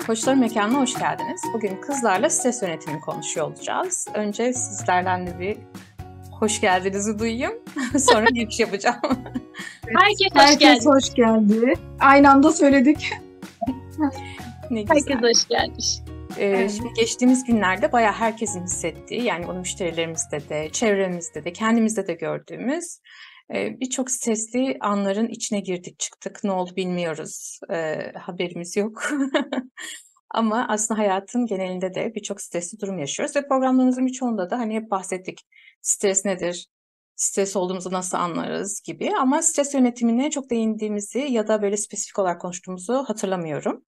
Koçlar Mekanı'na hoş geldiniz. Bugün kızlarla stres yönetimini konuşuyor olacağız. Önce sizlerden de bir hoş geldinizi duyayım. Sonra giriş yapacağım. Herkes hoş Herkes geldi. hoş geldi. Aynı anda söyledik. Ne güzel. Herkes hoş gelmiş. Şimdi geçtiğimiz günlerde bayağı herkesin hissettiği, yani onu müşterilerimizde de, çevremizde de, kendimizde de gördüğümüz birçok stresli anların içine girdik çıktık. Ne oldu bilmiyoruz. Haberimiz yok. Ama aslında hayatın genelinde de birçok stresli durum yaşıyoruz ve programlarımızın birçoğunda da hani hep bahsettik. Stres nedir? Stres olduğumuzu nasıl anlarız gibi. Ama stres yönetimine çok değindiğimizi ya da böyle spesifik olarak konuştuğumuzu hatırlamıyorum.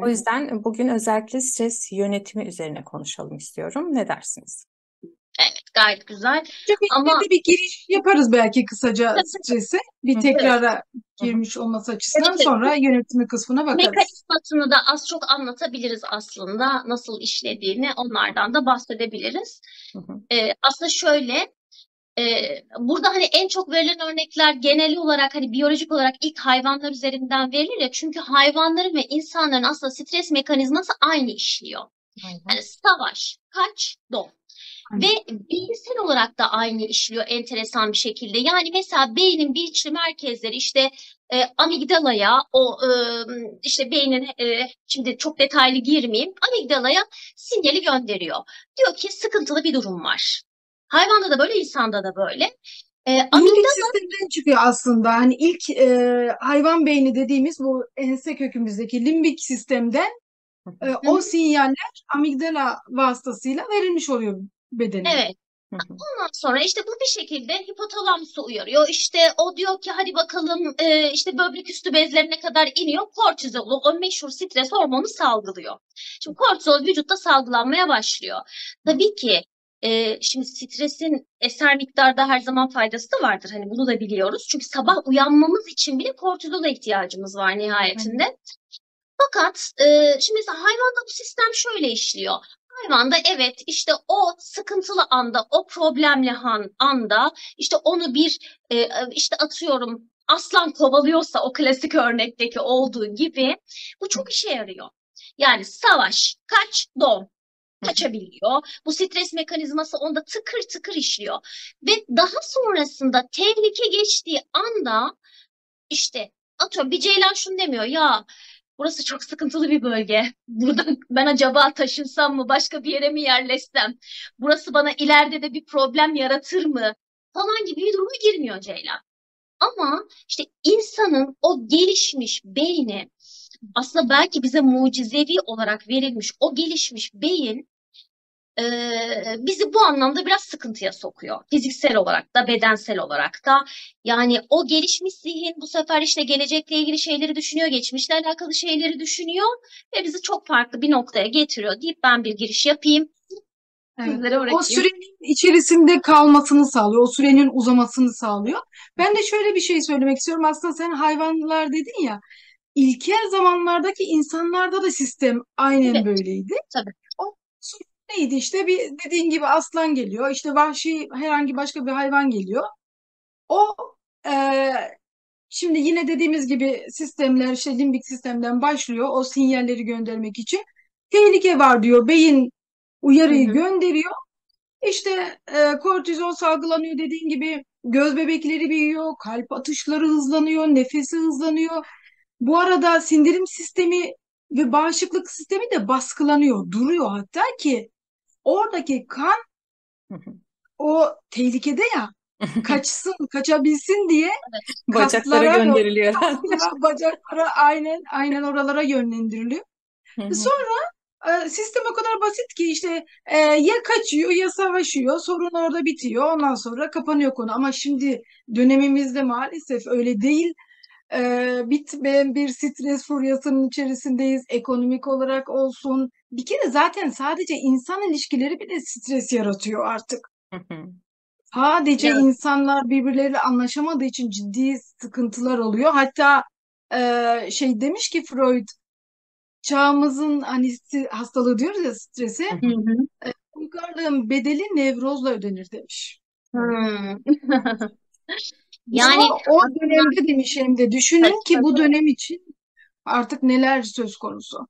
O yüzden bugün özellikle stres yönetimi üzerine konuşalım istiyorum. Ne dersiniz? Evet, gayet güzel. Ama bir giriş yaparız belki kısaca strese. Bir tekrara girmiş olması açısından Evet. sonra yönetimi kısmına bakarız. Mekanizmasını da az çok anlatabiliriz aslında. Nasıl işlediğini onlardan da bahsedebiliriz. Aslında şöyle, burada hani en çok verilen örnekler genel olarak hani biyolojik olarak ilk hayvanlar üzerinden verilir ya. Çünkü hayvanların ve insanların aslında stres mekanizması aynı işliyor. Yani savaş, kaç, don. Ve beyinsel olarak da aynı işliyor enteresan bir şekilde. Yani mesela beynin bilinçli merkezleri işte amigdalaya, işte beynin şimdi çok detaylı girmeyeyim, amigdalaya sinyali gönderiyor. Diyor ki sıkıntılı bir durum var. Hayvanda da böyle, insanda da böyle. Limbik sistemden çıkıyor aslında. Hani ilk hayvan beyni dediğimiz bu ense kökümüzdeki limbik sistemden o sinyaller amigdala vasıtasıyla verilmiş oluyor bedene. Evet. Ondan sonra işte bu bir şekilde hipotalamusu uyarıyor. İşte o diyor ki hadi bakalım işte böbrek üstü bezlerine kadar iniyor. Kortizol, o meşhur stres hormonu salgılıyor. Şimdi kortizol vücutta salgılanmaya başlıyor. Tabii ki şimdi stresin eser miktarda her zaman faydası da vardır. Hani bunu da biliyoruz. Çünkü sabah uyanmamız için bile kortizola ihtiyacımız var nihayetinde. Fakat şimdi mesela hayvanda bu sistem şöyle işliyor. Hayvanda evet işte o sıkıntılı anda, o problemli anda işte onu bir işte atıyorum aslan kovalıyorsa o klasik örnekteki olduğu gibi bu çok işe yarıyor. Yani savaş, kaç, don. Kaçabiliyor. Bu stres mekanizması onda tıkır tıkır işliyor. Ve daha sonrasında tehlike geçtiği anda işte atıyorum bir ceylan şunu demiyor ya, burası çok sıkıntılı bir bölge. Buradan ben acaba taşınsam mı, başka bir yere mi yerleşsem? Burası bana ileride de bir problem yaratır mı? Falan gibi bir duruma girmiyor ceylan. Ama işte insanın o gelişmiş beyni, aslında belki bize mucizevi olarak verilmiş o gelişmiş beyin bizi bu anlamda biraz sıkıntıya sokuyor. Fiziksel olarak da, bedensel olarak da. Yani o gelişmiş zihin bu sefer işte gelecekle ilgili şeyleri düşünüyor, geçmişle alakalı şeyleri düşünüyor ve bizi çok farklı bir noktaya getiriyor deyip ben bir giriş yapayım. Sizlere O bırakayım. sürenin içerisinde kalmasını sağlıyor. O sürenin uzamasını sağlıyor. Ben de şöyle bir şey söylemek istiyorum. Aslında sen hayvanlar dedin ya. İlkel zamanlardaki insanlarda da sistem aynen Evet, böyleydi. tabii. O neydi işte bir dediğin gibi aslan geliyor. İşte vahşi herhangi başka bir hayvan geliyor. O e, şimdi yine dediğimiz gibi sistemler işte limbik sistemden başlıyor o sinyalleri göndermek için. Tehlike var diyor. Beyin uyarıyı gönderiyor. İşte kortizol salgılanıyor dediğin gibi göz bebekleri büyüyor, kalp atışları hızlanıyor, nefesi hızlanıyor. Bu arada sindirim sistemi ve bağışıklık sistemi de baskılanıyor, duruyor hatta ki oradaki kan o tehlikede ya kaçsın, kaçabilsin diye Bacaklara kaslara, gönderiliyor. bacaklara aynen oralara yönlendiriliyor. Sonra sistem o kadar basit ki işte ya kaçıyor ya savaşıyor. Sorun orada bitiyor. Ondan sonra kapanıyor konu. Ama şimdi dönemimizde maalesef öyle değil. Bitmeyen bir stres furyasının içerisindeyiz. Ekonomik olarak olsun. Bir kere zaten sadece insan ilişkileri bile stres yaratıyor artık. Sadece Yani, insanlar birbirleriyle anlaşamadığı için ciddi sıkıntılar oluyor. Hatta şey demiş ki Freud, çağımızın hani hastalığı diyoruz ya stresi. Uygarlığın bedeli nevrozla ödenir demiş. Yani O dönemde demiş hem de düşünün ki tabii. bu dönem için artık neler söz konusu.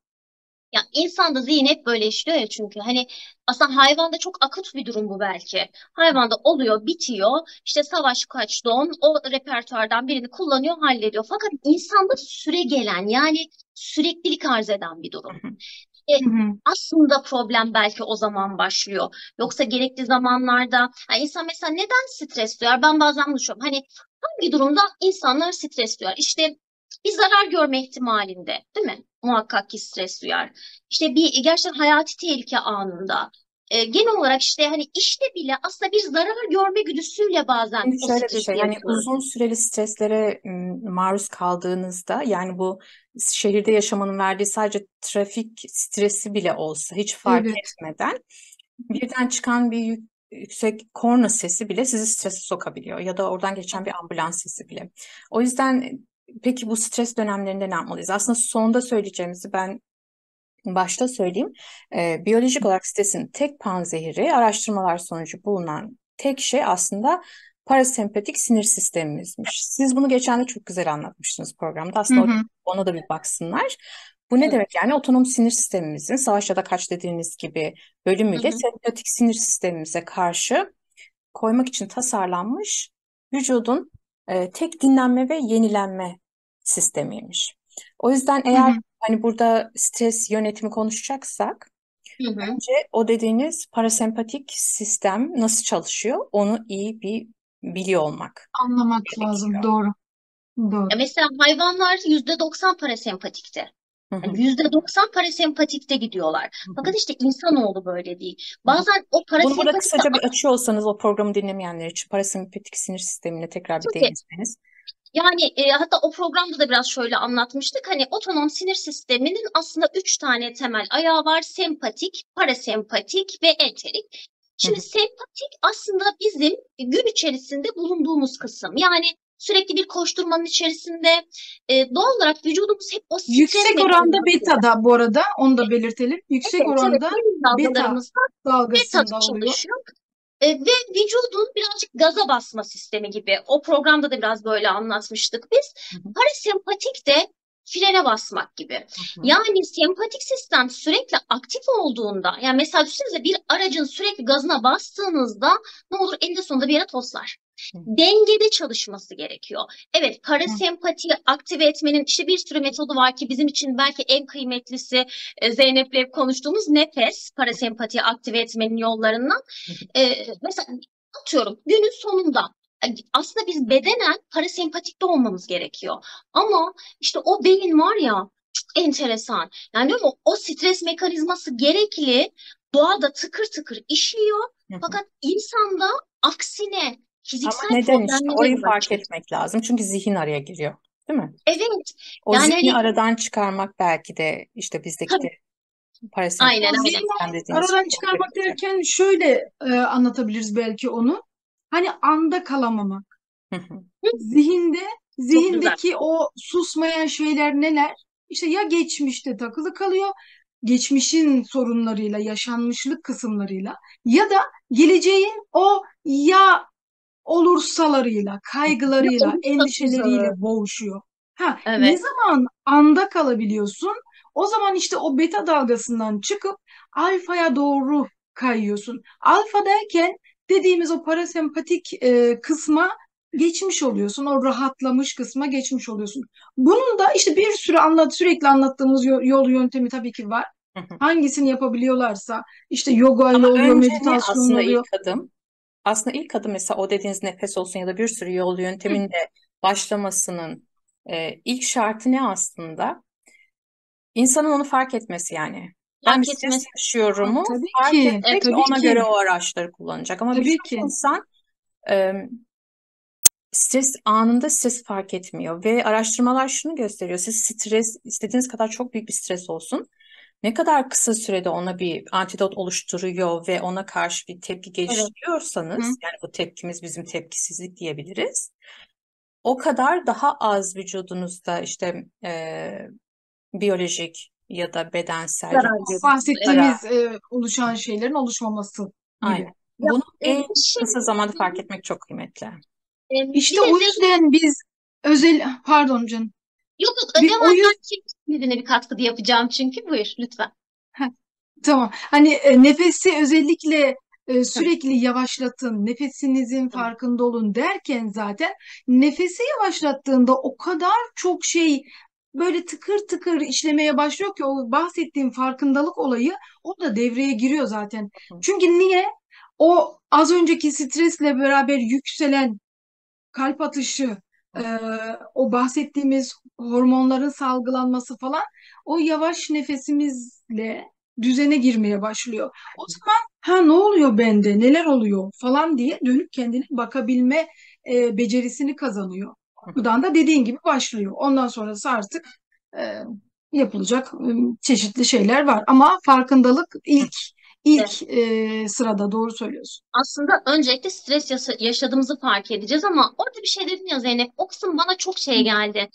Ya insanda zihin hep böyle işliyor ya, çünkü hani aslında hayvanda çok akut bir durum bu belki. Hayvanda oluyor, bitiyor. İşte savaş, kaç, don, o repertuardan birini kullanıyor, hallediyor. Fakat insanda süre gelen, yani süreklilik arz eden bir durum. E, Hı hı. Aslında problem belki o zaman başlıyor. Yoksa gerekli zamanlarda, yani insan mesela neden stres duyar? Ben bazen düşünüyorum. Hani hangi durumda insanlar stres duyar? İşte bir zarar görme ihtimalinde, değil mi? Muhakkak ki stres duyar. İşte bir gerçekten hayati tehlike anında. Genel olarak işte hani işte bile aslında bir zarar görme güdüsüyle bazen Şimdi o şöyle bir stresi şey, hani yaşıyoruz. uzun süreli streslere maruz kaldığınızda, yani bu şehirde yaşamanın verdiği sadece trafik stresi bile olsa hiç fark Evet. etmeden birden çıkan bir yüksek korna sesi bile sizi strese sokabiliyor, ya da oradan geçen bir ambulans sesi bile. O yüzden peki bu stres dönemlerinde ne yapmalıyız? Aslında sonda söyleyeceğimizi ben başta söyleyeyim. Biyolojik olarak stresin tek panzehiri, araştırmalar sonucu bulunan tek şey aslında parasempatik sinir sistemimizmiş. Siz bunu geçen de çok güzel anlatmıştınız programda. Hı Aslında hı. ona da bir baksınlar. Bu ne Evet. demek yani? Otonom sinir sistemimizin savaş ya da kaç dediğiniz gibi Hı bölümüyle hı. sempatik sinir sistemimize karşı koymak için tasarlanmış vücudun tek dinlenme ve yenilenme sistemiymiş. O yüzden Hı eğer hı. hani burada stres yönetimi konuşacaksak, Hı hı. önce o dediğiniz parasempatik sistem nasıl çalışıyor onu iyi bir biliyor olmak Anlamak lazım. gerekiyor. Doğru. Doğru. Mesela hayvanlar %90 parasempatikte. Hı Yani hı, %90 parasempatikte gidiyorlar. hı hı, Fakat işte insanoğlu böyle değil. hı hı. Bazen o Bunu burada parasempatikte kısaca bir açıyor olsanız o programı dinlemeyenler için parasempatik sinir sistemine tekrar bir tabii, değinseniz. yani hatta o programda da biraz şöyle anlatmıştık. Hani otonom sinir sisteminin aslında 3 tane temel ayağı var: sempatik, parasempatik ve enterik. Hı Şimdi hı. sempatik aslında bizim gün içerisinde bulunduğumuz kısım. Yani sürekli bir koşturmanın içerisinde doğal olarak vücudumuz hep o stres Yüksek oranda mekanizmasıyla. beta da bu arada onu da belirtelim. Yüksek Evet, evet, oranda beyin beta dalgalarımız beta dalgasında oluyor. çalışıyor. Ve vücudun birazcık gaza basma sistemi gibi. O programda da biraz böyle anlatmıştık biz. Hı hı, Parasempatik de frene basmak gibi. hı hı. Yani sempatik sistem sürekli aktif olduğunda, yani mesela düşünsenize bir aracın sürekli gazına bastığınızda ne olur? Eninde sonunda bir yere toslar. Hı Dengede çalışması gerekiyor. Evet, Hı parasempatiyi aktive etmenin işte bir sürü metodu var ki bizim için belki en kıymetlisi Zeynep'le hep konuştuğumuz nefes, parasempatiyi aktive etmenin yollarından. hı, Mesela atıyorum günün sonunda aslında biz bedenen parasempatikte olmamız gerekiyor. Ama işte o beyin var ya, çok enteresan. Yani o stres mekanizması gerekli, doğada tıkır tıkır işliyor. hı hı. Fakat insanda aksine Ama fiziksel neden, işte problemlere orayı yol fark açıyor. etmek lazım. Çünkü zihin araya giriyor, değil mi? Evet, O yani zihni hani aradan çıkarmak belki de işte bizdeki de tabii, aynen parasempatik O aynen. sistem zihni dediğiniz aradan şeyi aktive çıkarmak edecek. derken şöyle anlatabiliriz belki onu. Hani anda kalamamak. Hı hı, Hı, Zihinde, çok güzel. zihindeki o susmayan şeyler neler? İşte ya geçmişte takılı kalıyor, geçmişin sorunlarıyla, yaşanmışlık kısımlarıyla ya da geleceğin o ya olursalarıyla, hı hı, Ne kaygılarıyla, olursa endişeleriyle tuzağı. boğuşuyor. Ha, ne Evet. zaman anda kalabiliyorsun? O zaman işte o beta dalgasından çıkıp alfaya doğru kayıyorsun. Alfa derken dediğimiz o parasempatik kısma geçmiş oluyorsun. O rahatlamış kısma geçmiş oluyorsun. Bunun da işte bir sürü sürekli anlattığımız yol yöntemi tabii ki var. hı hı. Hangisini yapabiliyorlarsa işte yoga ile Ama oluyor, önce ne meditasyon aslında oluyor. ilk adım? Aslında ilk adım mesela o dediğiniz nefes olsun ya da bir sürü yol yöntemin de başlamasının ilk şartı ne aslında? İnsanın onu fark etmesi yani. Ben bir Fark stres etmesi. yaşıyorumu Tabii fark ki, edecek ve tabii ona göre ki, o araçları kullanacak. Ama tabii birçok ki. insan e, stres anında stresi fark etmiyor ve araştırmalar şunu gösteriyor. Siz stres istediğiniz kadar çok büyük bir stres olsun. Ne kadar kısa sürede ona bir antidot oluşturuyor ve ona karşı bir tepki Evet. Hı. geliştiriyorsanız, yani bu tepkimiz bizim tepkisizlik diyebiliriz. O kadar daha az vücudunuzda işte biyolojik ya da bedensel Zarar görüyor. Evet. yara. Bahsettiğimiz oluşan şeylerin oluşmaması gibi. Aynen. Ya, Bunu en bir şey, kısa zamanda fark etmek çok kıymetli. İşte bir de o yüzden biz pardon canım, yok yok, o devam, yüzden ben birine bir katkıda yapacağım çünkü, buyur lütfen. Tamam. Hani nefesi özellikle sürekli yavaşlatın, nefesinizin Hı. farkında olun derken zaten nefesi yavaşlattığında o kadar çok şey böyle tıkır tıkır işlemeye başlıyor ki o bahsettiğim farkındalık olayı o da devreye giriyor zaten. Hı. Çünkü niye? O az önceki stresle beraber yükselen kalp atışı, e, o bahsettiğimiz hormonların salgılanması falan o yavaş nefesimizle düzene girmeye başlıyor. O zaman ha ne oluyor bende, neler oluyor falan diye dönüp kendine bakabilme becerisini kazanıyor. Buradan da dediğin gibi başlıyor. Ondan sonrası artık e, yapılacak çeşitli şeyler var. Ama farkındalık ilk sırada doğru söylüyorsun. Aslında öncelikle stres yaşadığımızı fark edeceğiz ama orada bir şey dedin ya Zeynep, o kısım bana çok Hı şey geldi.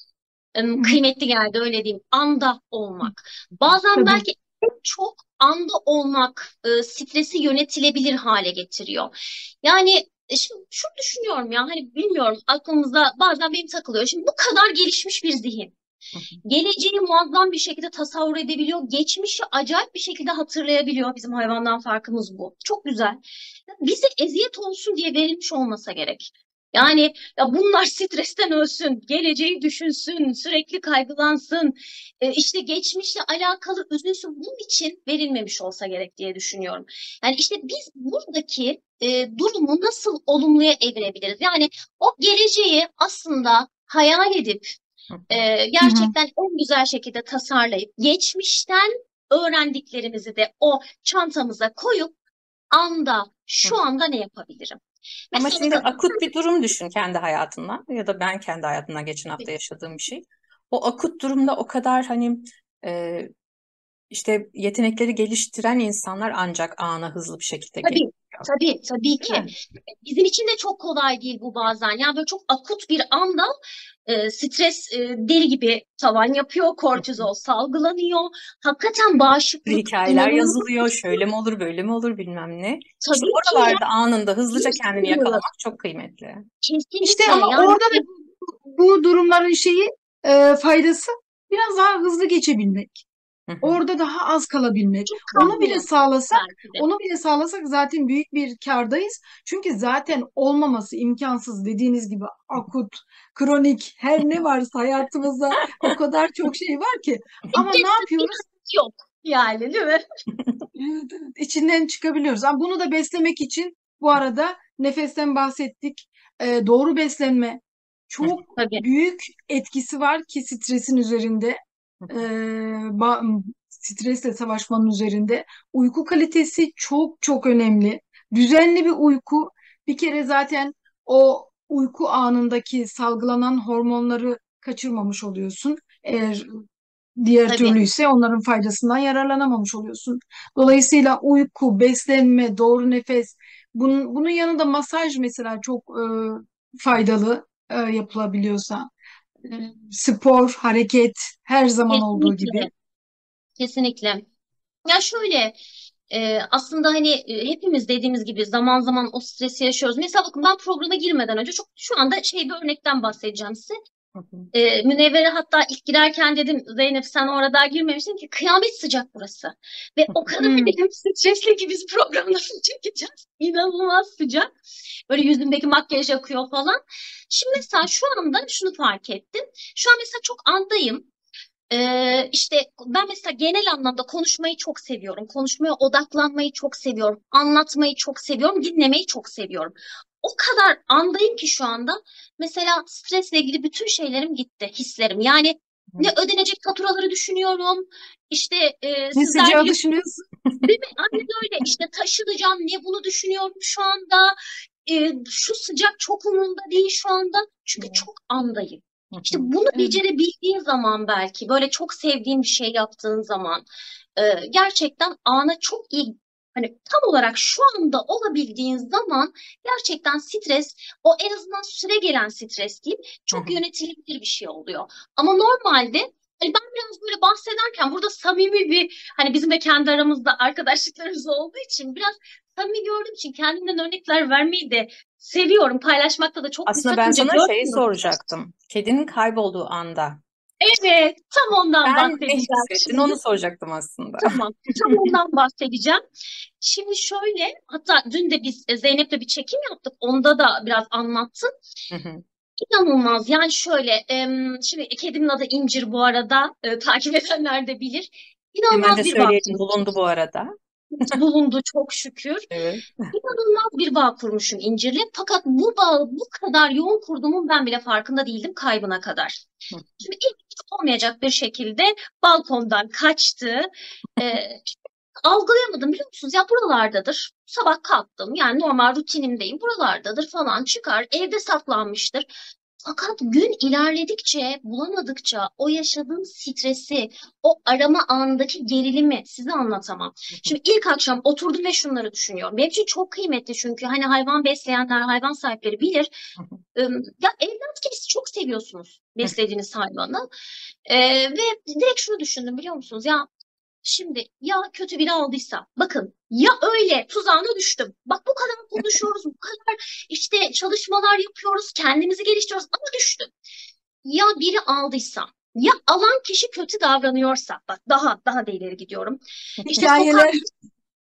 hı. Kıymetli geldi, öyle diyeyim. Anda olmak. Bazen Tabii. belki en çok anda olmak stresi yönetilebilir hale getiriyor. Yani şimdi şunu düşünüyorum ya, hani bilmiyorum, aklımızda bazen benim takılıyor. Şimdi bu kadar gelişmiş bir zihin. Geleceği muazzam bir şekilde tasavvur edebiliyor. Geçmişi acayip bir şekilde hatırlayabiliyor. Bizim hayvandan farkımız bu. Çok güzel. Bize eziyet olsun diye verilmiş olmasa gerek. Yani ya bunlar stresten ölsün, geleceği düşünsün, sürekli kaygılansın, işte geçmişle alakalı üzülsün. Bunun için verilmemiş olsa gerek diye düşünüyorum. Yani işte biz buradaki durumu nasıl olumluya evirebiliriz? Yani o geleceği aslında hayal edip Hı hı. gerçekten en güzel şekilde tasarlayıp geçmişten öğrendiklerimizi de o çantamıza koyup anda şu anda ne yapabilirim? Ama şimdi Mesela akut bir durum düşün kendi hayatından ya da ben kendi hayatımdan geçen hafta yaşadığım bir şey. O akut durumda o kadar hani e, işte yetenekleri geliştiren insanlar ancak ana hızlı bir şekilde tabii, gelebiliyor. tabii Değil ki. mi? Bizim için de çok kolay değil bu bazen. Yani böyle çok akut bir anda stres deli gibi tavan yapıyor, Hı hı. kortizol salgılanıyor. Hakikaten Bir bağışıklık hikayeler inanılmaz yazılıyor, düşüyor. şöyle mi olur, böyle mi olur bilmem ne. İşte Tabii ki oralarda anında hızlıca bir kendini sürü, yakalamak çok kıymetli. İşte kesinlikle ama yani orada da bu durumların şeyi faydası biraz daha hızlı geçebilmek. Hı hı. Orada daha az kalabilmek. çok Onu bile kalmayalım sağlasak, belki de. onu bile sağlasak zaten büyük bir kârdayız. Çünkü zaten olmaması imkansız dediğiniz gibi akut, kronik her ne varsa hayatımızda o kadar çok şey var ki. Ama ne Kesin bir yapıyoruz? kanıt yok yani, değil mi? Evet, evet, içinden çıkabiliyoruz. Ama bunu da beslemek için bu arada nefesten bahsettik. Doğru beslenme Hı çok Tabii, büyük etkisi var ki stresin üzerinde. hı. Ee, Stresle savaşmanın üzerinde. Uyku kalitesi çok çok önemli. Düzenli bir uyku bir kere zaten o uyku anındaki salgılanan hormonları kaçırmamış oluyorsun. Eğer diğer tabii. türlü ise onların faydasından yararlanamamış oluyorsun. Dolayısıyla uyku, beslenme, doğru nefes, bunun yanında masaj mesela çok faydalı yapılabiliyorsa. E, Spor, hareket her zaman olduğu gibi. Kesinlikle, kesinlikle. Ya şöyle, aslında hani hepimiz dediğimiz gibi zaman zaman o stresi yaşıyoruz. Mesela bakın, ben programa girmeden önce çok şu anda şey bir örnekten bahsedeceğim size. Hı hı. Münevvere hatta ilk girerken dedim, Zeynep sen orada girmemişsin ki, kıyamet sıcak burası. Ve o kadar Hmm. dedim stresli ki biz programı nasıl çekeceğiz? İnanılmaz sıcak. Böyle yüzümdeki makyaj akıyor falan. Şimdi mesela şu anda şunu fark ettim. Şu an mesela çok andayım. İşte ben mesela genel anlamda konuşmayı çok seviyorum. Konuşmaya odaklanmayı çok seviyorum. Anlatmayı çok seviyorum. Dinlemeyi çok seviyorum. O kadar andayım ki şu anda. Mesela stresle ilgili bütün şeylerim gitti, hislerim. Yani ne ödenecek faturaları düşünüyorum. İşte Ne sizler sıcağı biliyorsunuz düşünüyorsun? değil mi? Aynen öyle. İşte taşınacağım, ne bunu düşünüyorum şu anda. Şu sıcak çok umurumda değil şu anda. Çünkü çok andayım. Hı İşte hı. bunu Evet. becerebildiğin zaman, belki böyle çok sevdiğin bir şey yaptığın zaman gerçekten ana çok iyi, hani tam olarak şu anda olabildiğin zaman gerçekten stres, o en azından süre gelen stres diyeyim, Hı çok hı. yönetilebilir bir şey oluyor. Ama normalde hani ben biraz böyle bahsederken burada samimi bir, hani bizim de kendi aramızda arkadaşlıklarımız olduğu için biraz samimi gördüğüm için kendimden örnekler vermeyi de seviyorum. Paylaşmakta da çok bir Aslında ben sakınca sana şeyi görmüyorum. soracaktım. Kedinin kaybolduğu anda Evet, tam ondan Sen ne bahsedeceğim hissettin? şimdi. Onu soracaktım aslında. Tamam, tam ondan bahsedeceğim. Şimdi şöyle, hatta dün de biz Zeynep'le bir çekim yaptık. Onda da biraz anlattım. Hı hı. İnanılmaz. Yani şöyle, şimdi kedimin adı İncir bu arada. Takip edenler de bilir. Hemen de İnanılmaz bir bağ söyleyelim, bulundu bu arada. bulundu çok şükür. Evet. İnanılmaz bir bağ kurmuşum İncir'le. Fakat bu bağı bu kadar yoğun kurduğumun ben bile farkında değildim kaybına kadar. Hı. Şimdi ilk hiç olmayacak bir şekilde balkondan kaçtı. Ee, Algılayamadım biliyor musunuz? Ya buralardadır. Sabah kalktım yani normal rutinimdeyim. Buralardadır falan çıkar. Evde saklanmıştır. Fakat gün ilerledikçe, bulamadıkça o yaşadığım stresi, o arama anındaki gerilimi size anlatamam. Şimdi ilk akşam oturdum ve şunları düşünüyorum. Benim için çok kıymetli çünkü hani hayvan besleyenler, hayvan sahipleri bilir. Ya evlat gibi siz çok seviyorsunuz beslediğiniz hayvanı. Ve direkt şunu düşündüm biliyor musunuz? Ya şimdi ya kötü biri aldıysa bakın ya öyle tuzağına düştüm. Bak bu kadar konuşuyoruz, bu kadar işte çalışmalar yapıyoruz, kendimizi geliştiriyoruz ama düştüm. Ya biri aldıysa ya alan kişi kötü davranıyorsa bak daha da ileri gidiyorum. İşte Hikayeler.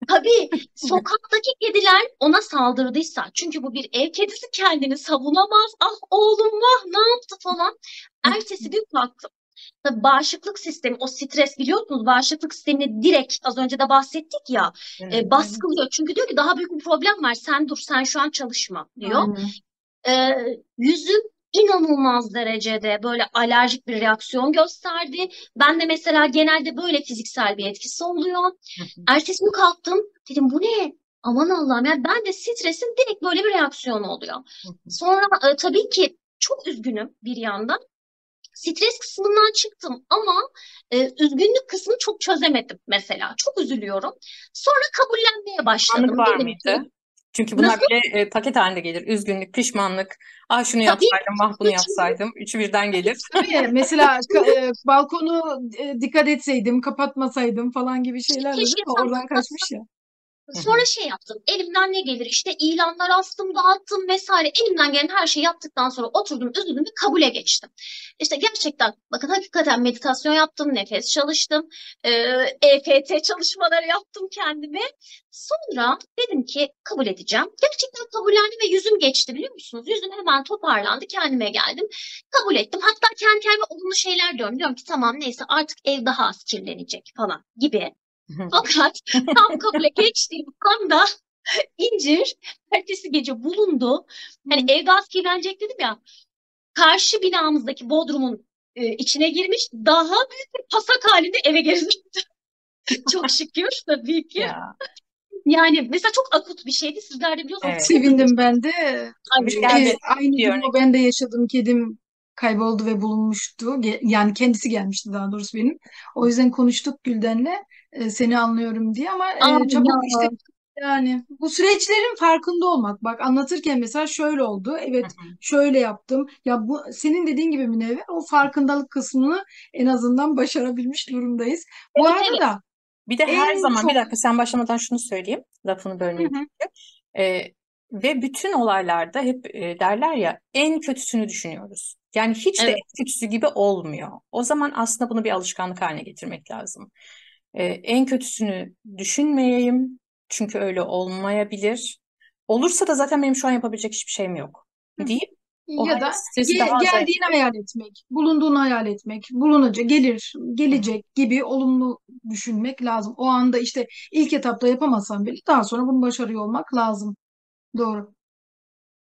tabii sokaktaki kediler ona saldırdıysa çünkü bu bir ev kedisi kendini savunamaz. Ah oğlum vah ne yaptı falan. Ertesi gün kalktım. Tabii bağışıklık sistemi, o stres biliyorsunuz bağışıklık sistemini direkt az önce de bahsettik ya Evet. baskılıyor. Çünkü diyor ki daha büyük bir problem var sen dur sen şu an çalışma diyor. Aynen. Yüzüm inanılmaz derecede böyle alerjik bir reaksiyon gösterdi. Ben de mesela genelde böyle fiziksel bir etkisi oluyor. Hı hı. Ertesi gün kalktım dedim bu ne? Aman Allah'ım yani ben de stresin direkt böyle bir reaksiyonu oluyor. Hı hı. Sonra tabii ki çok üzgünüm bir yandan. Stres kısmından çıktım ama üzgünlük kısmını çok çözemedim mesela. Çok üzülüyorum. Sonra kabullenmeye Pişmanlık başladım. var Dedim ki mıydı? Çünkü bunlar nasıl? bile paket halinde gelir. Üzgünlük, pişmanlık. Ah şunu Tabii yapsaydım, ah bunu hiç, yapsaydım. Üçü birden gelir. Tabii mesela balkonu dikkat etseydim, kapatmasaydım falan gibi şeyler de değil keşke mi? tam Oradan kapatsam. kaçmış ya. Hı Sonra hı. şey yaptım. Elimden ne gelir? İşte ilanlar astım, dağıttım vesaire. Elimden gelen her şeyi yaptıktan sonra oturdum, üzüldüm ve kabule geçtim. İşte gerçekten bakın hakikaten meditasyon yaptım, nefes çalıştım, e, EFT çalışmaları yaptım kendime. Sonra dedim ki kabul edeceğim. Gerçekten kabullendim ve yüzüm geçti biliyor musunuz? Yüzüm hemen toparlandı, kendime geldim. Kabul ettim. Hatta kendi kendime olumlu şeyler diyorum. Diyorum ki tamam neyse artık ev daha az kirlenecek falan gibi. Hı hı. Fakat tam kabule geçtiğim anda incir ertesi gece bulundu. Hani Hı. evde az kirlenecek dedim ya. Karşı binamızdaki bodrumun içine girmiş. Daha büyük bir pasak halinde eve geri döndü. Çok şükür tabii ki. Ya, Yani mesela çok akut bir şeydi. Sizler de biliyorsunuz evet. çok üzücü. Sevindim ben de. Ay, Şimdi evet. Ki geldi aynı bir durumu örnek. ben de yaşadım. Kedim kayboldu ve bulunmuştu. Yani kendisi gelmişti daha doğrusu benim. O yüzden konuştuk Gülden'le. Seni anlıyorum diye ama Ay ya. çabuk işte yani bu süreçlerin farkında olmak. Bak anlatırken mesela şöyle oldu. Hı Evet hı. şöyle yaptım. Ya bu senin dediğin gibi Münevver o farkındalık kısmını en azından başarabilmiş durumdayız. Bu Evet arada evet. da Bir de her en zaman bir çok. dakika sen başlamadan şunu söyleyeyim. Lafını Hı bölmeyeyim hı, çünkü. Ve bütün olaylarda hep derler ya en kötüsünü düşünüyoruz. Yani hiç de en Evet. kötüsü gibi olmuyor. O zaman aslında bunu bir alışkanlık haline getirmek lazım. En kötüsünü düşünmeyeyim çünkü öyle olmayabilir. Olursa da zaten benim şu an yapabilecek hiçbir şeyim yok hı. deyip o Ya halde da stresi daha aza geldiğini indirmek. hayal etmek, bulunduğunu hayal etmek, bulunacak, Hı hı. gelecek gibi olumlu düşünmek lazım. O anda işte ilk etapta yapamasan bile daha sonra bunu başarıyor olmak lazım. Doğru.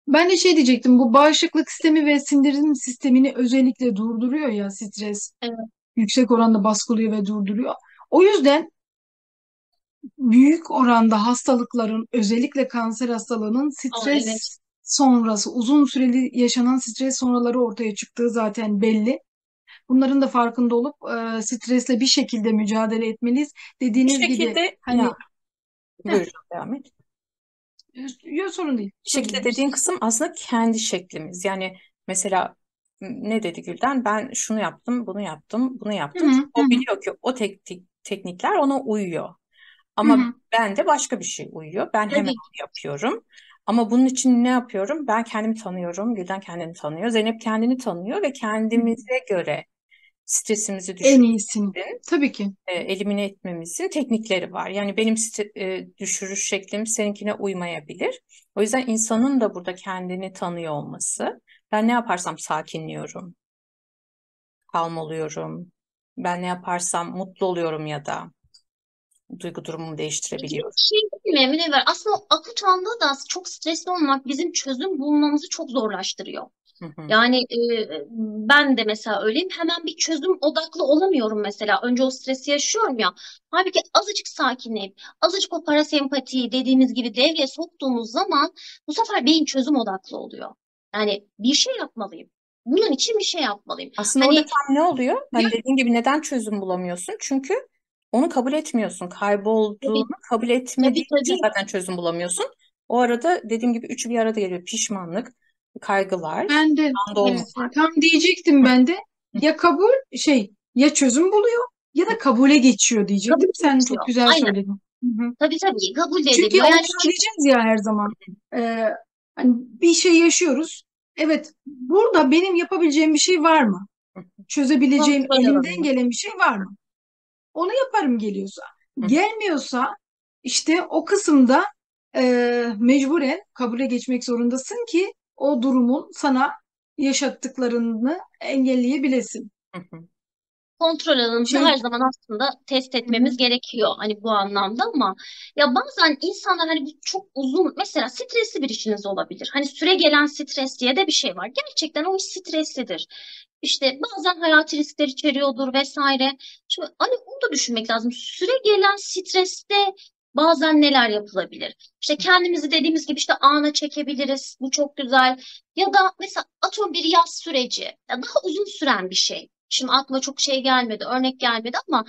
Ben de şey diyecektim, bu bağışıklık sistemi ve sindirim sistemini özellikle durduruyor ya stres. Evet. Yüksek oranda baskılıyor ve durduruyor. O yüzden büyük oranda hastalıkların özellikle kanser hastalığının Aa, evet. stres sonrası uzun süreli yaşanan stres sonraları ortaya çıktığı zaten belli. Bunların da farkında olup stresle bir şekilde mücadele etmeliyiz. Bir Dediğiniz gibi şekilde ya hani heh, buyurun devam et. yok, sorun değil. Bir şekilde Sorabiliriz. dediğin kısım aslında kendi şeklimiz. Yani mesela ne dedi Gülden? Ben şunu yaptım, bunu yaptım, bunu Hı yaptım. hı, Çünkü hı o hı, biliyor ki o teknikler ona uyuyor. hı Ama hı. bende başka bir şey uyuyor. Ben hemen Tabii. onu yapıyorum. Ama bunun için ne yapıyorum? Ben kendimi tanıyorum. Gülden kendini tanıyor. Zeynep kendini tanıyor ve Hı hı. kendimize göre stresimizi En iyisini. düşürmemizin, Tabii ki. elimine etmemizin teknikleri var. Yani benim düşürüş şeklim seninkine uymayabilir. O yüzden insanın da burada kendini tanıyor olması. Ben ne yaparsam sakinliyorum, calm oluyorum. Ben ne yaparsam mutlu oluyorum ya da duygu durumumu Peki bir değiştirebiliyorum. şey değil mi Münevver? Aslında o akut anda da çok stresli olmak bizim çözüm bulmamızı çok zorlaştırıyor. Hı hı, Yani ben de mesela öyleyim. Hemen bir çözüm odaklı olamıyorum mesela. Önce o stresi yaşıyorum ya. Halbuki azıcık sakinleyip, azıcık o parasempatiyi dediğimiz gibi devreye soktuğumuz zaman bu sefer beyin çözüm odaklı oluyor. Yani bir şey yapmalıyım. Bunun için bir şey yapmalıyım. Aslında orada Hani tam ne oluyor? Hani dediğin gibi neden çözüm bulamıyorsun? Çünkü onu kabul etmiyorsun. Kaybolduğunu tabii kabul tabii etmediğin için tabii. zaten çözüm bulamıyorsun. O arada dediğim gibi üçü bir arada geliyor. Pişmanlık, kaygılar, Ben de anda olmamak. evet, tam diyecektim Hı ben de. hı, Ya kabul ya çözüm buluyor ya hı. da kabule geçiyor Kabul diyecektim. Sen çok ediyor. güzel Aynen. söyledin. Hı hı. Tabii tabii kabul de Çünkü ediliyor. onu Yani söyleyeceğiz ya her zaman. Ee, Hani bir şey yaşıyoruz. Evet, burada benim yapabileceğim bir şey var mı? Çözebileceğim kontrol elimden alanı. gelen bir şey var mı? Onu yaparım geliyorsa. Hı. Gelmiyorsa işte o kısımda mecburen kabule geçmek zorundasın ki o durumun sana yaşattıklarını engelleyebilesin. Hı hı. Kontrol alanımızı Şey, her zaman aslında test hı hı, etmemiz gerekiyor hani bu anlamda ama ya bazen insanlar hani bu çok uzun mesela stresli bir işiniz olabilir. Hani süre gelen stres diye de bir şey var. Gerçekten o iş streslidir. İşte bazen hayati riskler içeriyordur vesaire. Şimdi hani onu da düşünmek lazım. Süre gelen streste bazen neler yapılabilir? İşte kendimizi dediğimiz gibi işte ana çekebiliriz. Bu çok güzel. Ya da mesela atıyorum bir yaz süreci. Ya daha uzun süren bir şey. Şimdi aklıma çok şey gelmedi, örnek gelmedi ama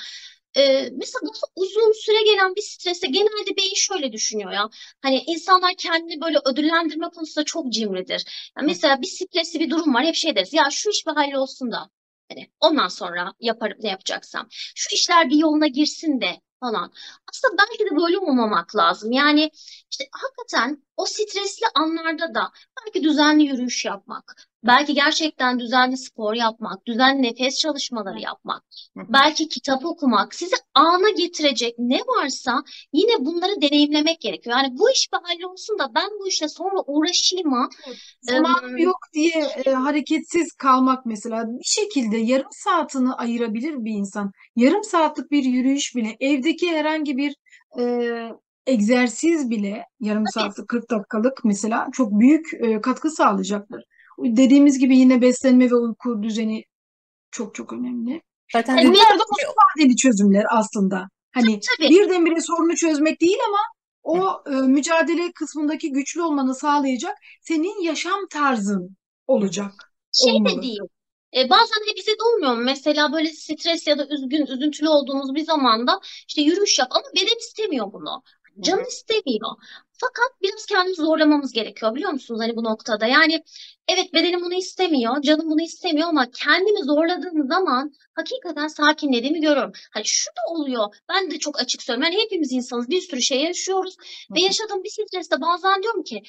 mesela daha uzun süre gelen bir streste genelde beyin şöyle düşünüyor ya. Hani insanlar kendini böyle ödüllendirme konusunda çok cimridir. Ya Hı mesela bir stresli bir durum var, hep şey deriz. Ya şu iş bir hallolsun da. Hani ondan sonra yaparım ne yapacaksam. Şu işler bir yoluna girsin de falan. Aslında belki de böyle olmamak lazım. Yani işte hakikaten o stresli anlarda da belki düzenli yürüyüş yapmak, belki gerçekten düzenli spor yapmak, düzenli nefes çalışmaları yapmak, hı, hı. belki kitap okumak, sizi ana getirecek ne varsa yine bunları deneyimlemek gerekiyor. Yani bu iş bir hallolsun da ben bu işle sonra uğraşayım mı? zamanım yok diye hareketsiz kalmak mesela bir şekilde yarım saatini ayırabilir bir insan. Yarım saatlik bir yürüyüş bile, evdeki herhangi bir e, egzersiz bile yarım Tabii, saatlik 40 dakikalık mesela çok büyük katkı sağlayacaktır. Dediğimiz gibi yine beslenme ve uyku düzeni çok çok önemli. Zaten dediğim Bunlar da gibi uzun vadeli çözümler aslında. Hani tabii. birdenbire sorunu çözmek değil ama o mücadele kısmındaki güçlü olmanı sağlayacak senin yaşam tarzın hı, hı. olacak, Şey de olmalı. değil. Bazen de bize de olmuyor mu? Mesela böyle stres ya da üzgün, üzüntülü olduğumuz bir zamanda işte yürüyüş yap ama beden istemiyor bunu. Hı Can hı. istemiyor. Fakat biraz kendimizi zorlamamız gerekiyor biliyor musunuz hani bu noktada? Yani evet bedenim bunu istemiyor, canım bunu istemiyor ama kendimi zorladığım zaman hakikaten sakinlediğimi görüyorum. Hani şu da oluyor. Ben de çok açık söylüyorum. Yani hepimiz insanız. Bir sürü şey yaşıyoruz Hı ve hı. yaşadığım bir streste bazen diyorum ki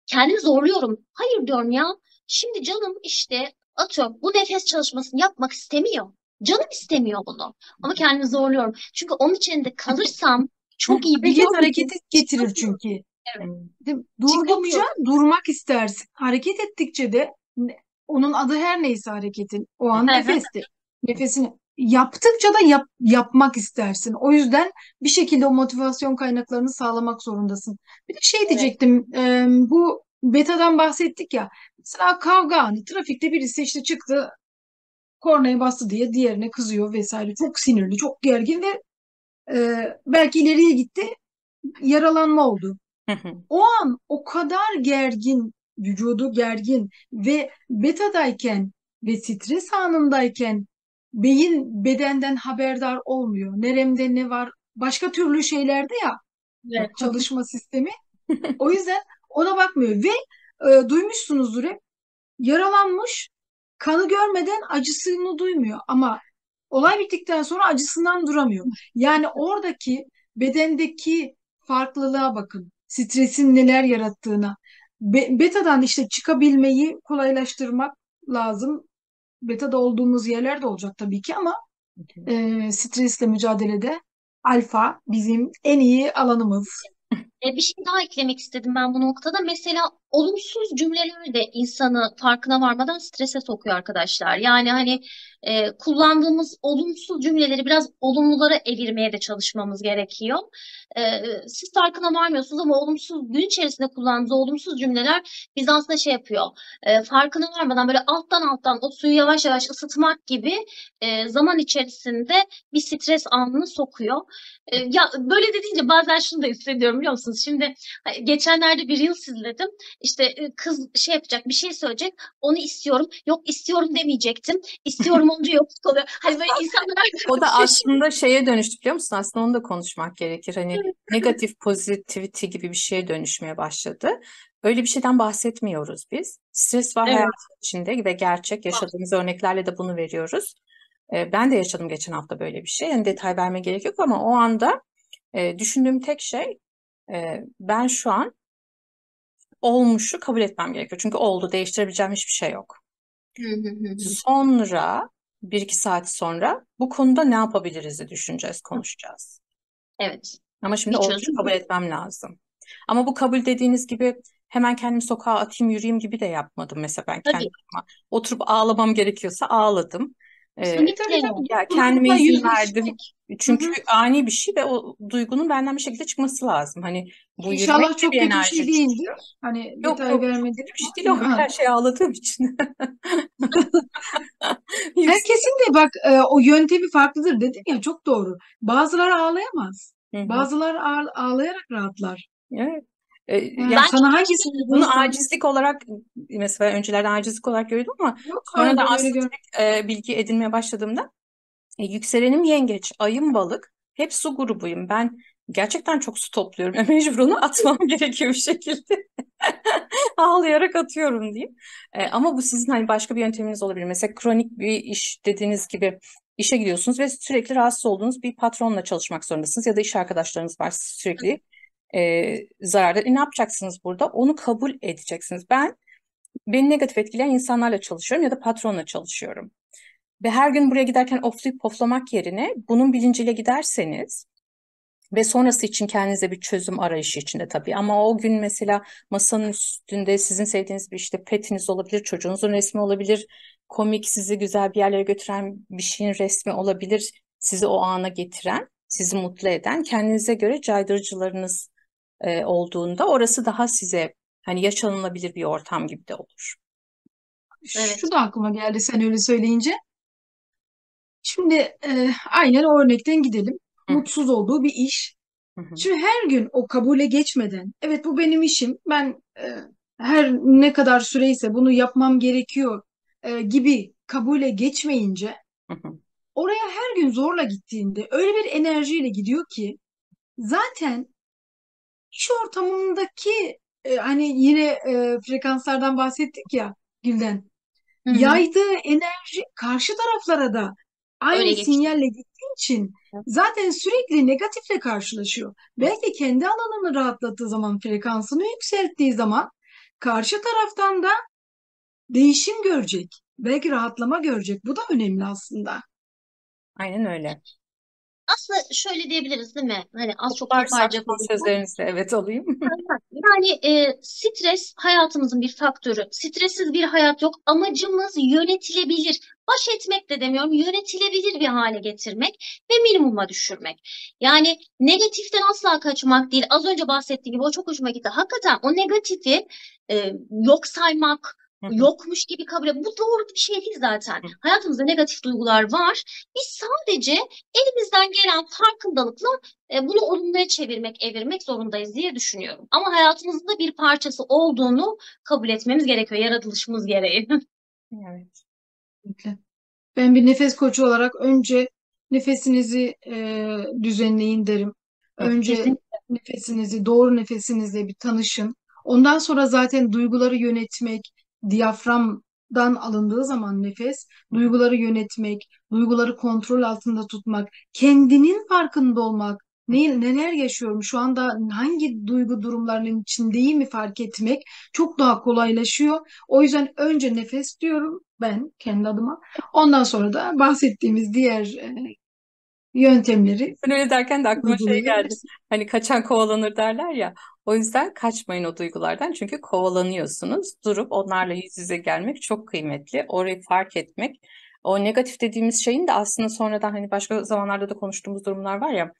kendimi zorluyorum. Hayır diyorum ya. Şimdi canım işte atıyorum bu nefes çalışmasını yapmak istemiyor. Canım istemiyor bunu. Ama kendimi zorluyorum. Çünkü onun içinde kalırsam çok iyi Hareket biliyorum ki hareketi getirir çıkamıyorum. çünkü. Evet, Değil mi? Durdukça çıkamıyorum. durmak istersin. Hareket ettikçe de onun adı her neyse hareketin o Hı an nefestir. Nefesini yaptıkça da yapmak istersin. O yüzden bir şekilde o motivasyon kaynaklarını sağlamak zorundasın. Bir de şey Evet. diyecektim. Bu betadan bahsettik ya. Mesela kavga anı. Trafikte birisi işte çıktı kornaya bastı diye diğerine kızıyor vesaire. Çok sinirli, çok gergin ve belki ileriye gitti. Yaralanma oldu. hı, hı. O an o kadar gergin, vücudu gergin ve betadayken ve stres anındayken beyin bedenden haberdar olmuyor. Neremde ne var? Başka türlü şeylerde ya Evet. çalışma sistemi. O yüzden ona bakmıyor ve duymuşsunuzdur hep yaralanmış, kanı görmeden acısını duymuyor ama olay bittikten sonra acısından duramıyor. Yani oradaki bedendeki farklılığa bakın. Stresin neler yarattığına. Betadan işte çıkabilmeyi kolaylaştırmak lazım. betada olduğumuz yerler de olacak tabii ki ama stresle mücadelede alfa bizim en iyi alanımız. Bir şey daha eklemek istedim ben bu noktada. Mesela olumsuz cümleler de insanı farkına varmadan strese sokuyor arkadaşlar. Yani hani kullandığımız olumsuz cümleleri biraz olumlulara evirmeye de çalışmamız gerekiyor. Siz farkına varmıyorsunuz ama gün içerisinde kullandığınız olumsuz cümleler biz aslında şey yapıyor. Farkına varmadan böyle alttan o suyu yavaş yavaş ısıtmak gibi zaman içerisinde bir stres anını sokuyor. Ya böyle dediğince bazen şunu da hissediyorum biliyor musunuz? Şimdi geçenlerde bir Reels izledim. İşte kız şey yapacak, bir şey söyleyecek. Onu istiyorum. Yok istiyorum demeyecektim. İstiyorum olunca yok oluyor. Hani böyle insanlar O da şaşırıyor. aslında şeye dönüştü biliyor musun? Aslında onu da konuşmak gerekir. Hani negatif positivity gibi bir şeye dönüşmeye başladı. Öyle bir şeyden bahsetmiyoruz biz. Stres var Evet. hayatın içinde ve gerçek yaşadığımız örneklerle de bunu veriyoruz. Ben de yaşadım geçen hafta böyle bir şey. Yani detay vermeye gerek yok ama o anda düşündüğüm tek şey ben şu an olmuşu kabul etmem gerekiyor. Çünkü oldu, değiştirebileceğim hiçbir şey yok. Hı hı hı hı. Sonra bir iki saat sonra bu konuda ne yapabiliriz düşüneceğiz, konuşacağız. Evet. Ama şimdi Bir olmuşu çözüm kabul bu. etmem lazım. Ama bu kabul dediğiniz gibi hemen kendimi sokağa atayım, yürüyeyim gibi de yapmadım. Mesela ben kendi Tabii. adıma oturup ağlamam gerekiyorsa ağladım. Tabii Kesinlikle. tabii. Ya kendime Duygularla izin verdim. yüzleşmek. Hı Çünkü hı. ani bir şey ve o duygunun benden bir şekilde çıkması lazım. Hani bu yürümek İnşallah de bir çok kötü bir enerji şey çünkü. değildir. Hani Yok detay yok çok vermedin kötü bir şey değil o. ama. Her şey ağladığım için. Yüksek. Herkesin de bak o yöntemi farklıdır dedim ya, çok doğru. Bazıları ağlayamaz. Hı hı. Bazıları ağlayarak rahatlar. Evet. Yani Yani Bence sana bir şey hangisini bunu bulursan. acizlik olarak mesela öncelerden acizlik olarak görüyordum ama Yok, hayır, sonradan ben öyle aslında görmedim. bilgi edinmeye başladığımda yükselenim yengeç, ayım balık, hep su grubuyum. Ben gerçekten çok su topluyorum. Mecbur onu atmam gerekiyor bir şekilde. Ağlayarak atıyorum diyeyim. Ama bu sizin hani başka bir yönteminiz olabilir. Mesela kronik bir iş dediğiniz gibi işe gidiyorsunuz ve sürekli rahatsız olduğunuz bir patronla çalışmak zorundasınız ya da iş arkadaşlarınız var sürekli zararda. Ne yapacaksınız burada? Onu kabul edeceksiniz. Beni negatif etkileyen insanlarla çalışıyorum ya da patronla çalışıyorum. Ve her gün buraya giderken oflayıp poflamak yerine bunun bilinciyle giderseniz ve sonrası için kendinize bir çözüm arayışı içinde tabii. Ama o gün mesela masanın üstünde sizin sevdiğiniz bir işte petiniz olabilir, çocuğunuzun resmi olabilir, komik sizi güzel bir yerlere götüren bir şeyin resmi olabilir, sizi o ana getiren, sizi mutlu eden, kendinize göre caydırıcılarınız olduğunda orası daha size hani yaşanılabilir bir ortam gibi de olur. Şu evet. da aklıma geldi sen öyle söyleyince. Şimdi aynen o örnekten gidelim. Hı Mutsuz olduğu bir iş. hı hı Şimdi her gün o kabule geçmeden, evet bu benim işim, ben her ne kadar süreyse bunu yapmam gerekiyor gibi kabule geçmeyince, hı hı oraya her gün zorla gittiğinde öyle bir enerjiyle gidiyor ki zaten iş ortamındaki hani yine frekanslardan bahsettik ya Gülden. Hı hı. Yaydığı enerji karşı taraflara da Öyle aynı geçti. sinyalle gittiği için zaten sürekli negatifle karşılaşıyor. Belki kendi alanını rahatlattığı zaman, frekansını yükselttiği zaman karşı taraftan da değişim görecek. Belki rahatlama görecek. Bu da önemli aslında. Aynen öyle. Aslında şöyle diyebiliriz değil mi? Hani az çok Toplarsak toparlayacak son olursak. sözlerinizi de evet alayım. Yani stres hayatımızın bir faktörü. Stressiz bir hayat yok. Amacımız yönetilebilir. Baş etmek de demiyorum, yönetilebilir bir hale getirmek ve minimuma düşürmek. Yani negatiften asla kaçmak değil. Az önce bahsettiğim gibi o çok hoşuma gitti. Hakikaten o negatifi yok saymak, Hı hı, yokmuş gibi kabul etmek. Bu doğru bir şey değil zaten. hı. Hayatımızda negatif duygular var. Biz sadece elimizden gelen farkındalıkla bunu olumluya çevirmek, evirmek zorundayız diye düşünüyorum. Ama hayatımızın da bir parçası olduğunu kabul etmemiz gerekiyor, yaratılışımız gereği. Evet. Kesinlikle. Ben bir nefes koçu olarak önce nefesinizi düzenleyin derim. Hı. Önce Kesinlikle. nefesinizi, doğru nefesinizle bir tanışın. Ondan sonra zaten duyguları yönetmek, diyaframdan alındığı zaman nefes, Hı hı. duyguları yönetmek, duyguları kontrol altında tutmak, kendinin farkında olmak, Neler yaşıyorum şu anda, hangi duygu durumlarının içindeyim mi fark etmek çok daha kolaylaşıyor. O yüzden önce nefes diyorum ben kendi adıma. Ondan sonra da bahsettiğimiz diğer yöntemleri Ben öyle derken de aklıma şey geldi. uygulayabilirsin. Hani kaçan kovalanır derler ya. O yüzden kaçmayın o duygulardan. Çünkü kovalanıyorsunuz. Durup onlarla yüz yüze gelmek çok kıymetli. Orayı fark etmek. O negatif dediğimiz şeyin de aslında sonradan hani başka zamanlarda da konuştuğumuz durumlar var ya.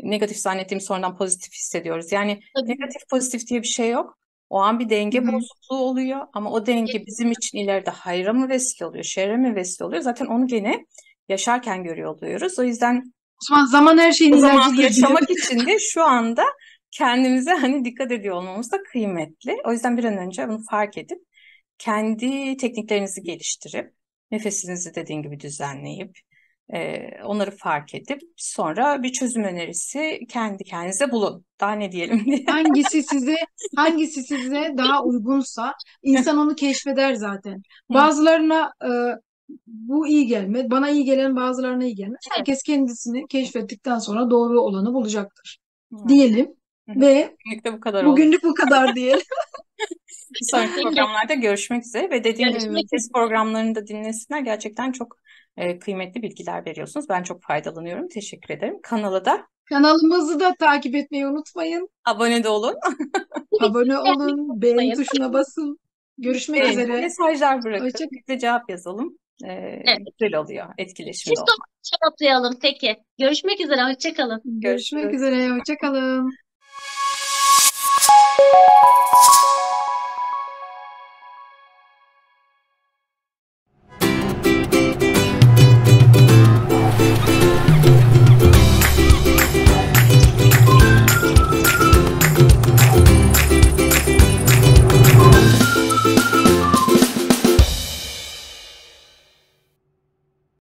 Negatif zannettiğimiz sonradan pozitif hissediyoruz. Yani Tabii. negatif pozitif diye bir şey yok. O an bir Hı denge hı. bozukluğu oluyor. Ama o denge bizim için ileride hayra mı vesile oluyor, şerre mi vesile oluyor? Zaten onu gene yaşarken görüyor oluyoruz. O yüzden Osman, zaman her şeyin o zamanı ilacıdır diye. yaşamak için de şu anda kendimize hani dikkat ediyor olmamız da kıymetli. O yüzden bir an önce bunu fark edip kendi tekniklerinizi geliştirip nefesinizi dediğin gibi düzenleyip onları fark edip sonra bir çözüm önerisi kendi kendinize bulun. Daha ne diyelim diye. Hangisi size hangisi size daha uygunsa insan onu keşfeder zaten. Hı, Bazılarına bu iyi gelmez, bana iyi gelen bazılarına iyi gelmez. Evet. Herkes kendisini keşfettikten sonra doğru olanı bulacaktır evet. diyelim Hı hı. ve Bugünlük de bu kadar oldu. bugünlük bu kadar diyelim. Bir sonraki Benim de programlarda görüşmek üzere ve dediğim gibi Evet. görüşmek nefes üzere. programlarını da dinlesinler. Gerçekten çok kıymetli bilgiler veriyorsunuz. Ben çok faydalanıyorum. Teşekkür ederim. Kanala da Kanalımızı da takip etmeyi unutmayın. abone de olun. Abone Beğenmeyi olun, beğen unutmayın. tuşuna basın. Görüşmek Beğenin, üzere. mesajlar bırakın. Hoşça, Biz de cevap yazalım. Evet. Güzel oluyor. Etkileşimde Siz de oluyor. cevaplayalım peki. Görüşmek üzere. Hoşça kalın. görüşmek Görüşürüz. üzere. Hoşça kalın.